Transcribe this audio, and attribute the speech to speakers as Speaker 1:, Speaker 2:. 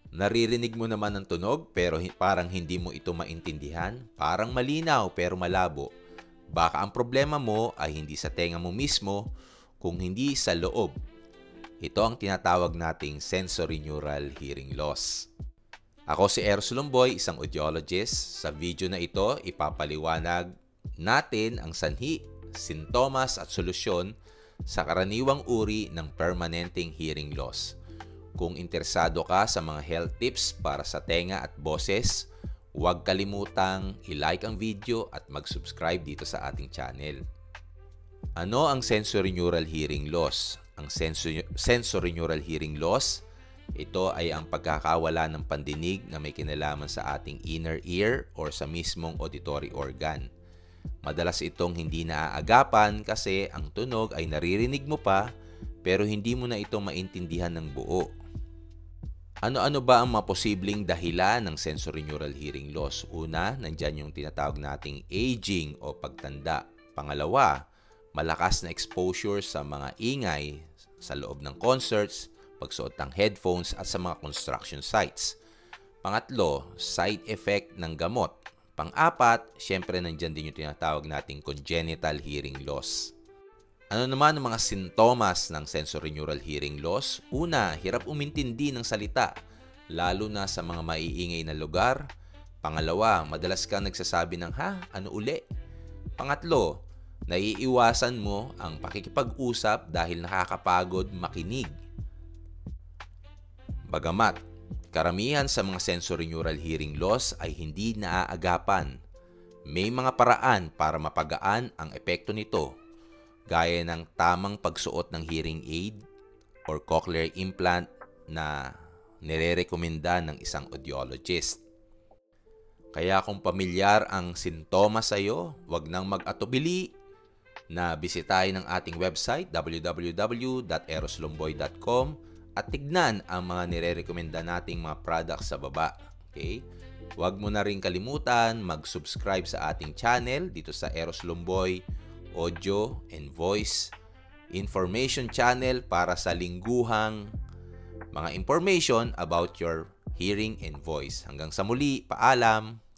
Speaker 1: Naririnig mo naman ang tunog pero parang hindi mo ito maintindihan? Parang malinaw pero malabo. Baka ang problema mo ay hindi sa tenga mo mismo, kung hindi sa loob. Ito ang tinatawag nating sensorineural hearing loss. Ako si Eros Lumboy, isang audiologist. Sa video na ito, ipapaliwanag natin ang sanhi, sintomas at solusyon sa karaniwang uri ng permanenteng hearing loss. Kung interesado ka sa mga health tips para sa tenga at boses, huwag kalimutang i-like ang video at mag-subscribe dito sa ating channel. Ano ang sensorineural hearing loss? Ang sensorineural hearing loss, ito ay ang pagkakawala ng pandinig na may kinalaman sa ating inner ear or sa mismong auditory organ. Madalas itong hindi naaagapan kasi ang tunog ay naririnig mo pa pero hindi mo na ito maintindihan ng buo. Ano-ano ba ang maposibleng dahilan ng sensorineural hearing loss? Una, nandyan yung tinatawag nating aging o pagtanda. Pangalawa, malakas na exposure sa mga ingay sa loob ng concerts, pagsuot ng headphones at sa mga construction sites. Pangatlo, side effect ng gamot. Pang-apat, syempre nandyan din yung tinatawag nating congenital hearing loss. Ano naman ang mga sintomas ng sensorineural hearing loss? Una, hirap umintindi ng salita, lalo na sa mga maiingay na lugar. Pangalawa, madalas kang nagsasabi ng ha, ano uli? Pangatlo, naiiwasan mo ang pakikipag-usap dahil nakakapagod makinig. Bagamat, karamihan sa mga sensorineural hearing loss ay hindi naaagapan. May mga paraan para mapagaan ang epekto nito, gaya ng tamang pagsuot ng hearing aid or cochlear implant na nirerekomenda ng isang audiologist. Kaya kung pamilyar ang sintomas sa iyo, huwag nang mag-atubili na bisitahin ang ating website www.eroslumboy.com at tignan ang mga nirerekomenda nating mga products sa baba. Okay? Huwag mo na rin kalimutan mag-subscribe sa ating channel dito sa Eros Lumboy Audio and Voice Information Channel para sa lingguhang mga information about your hearing and voice. Hanggang sa muli, paalam!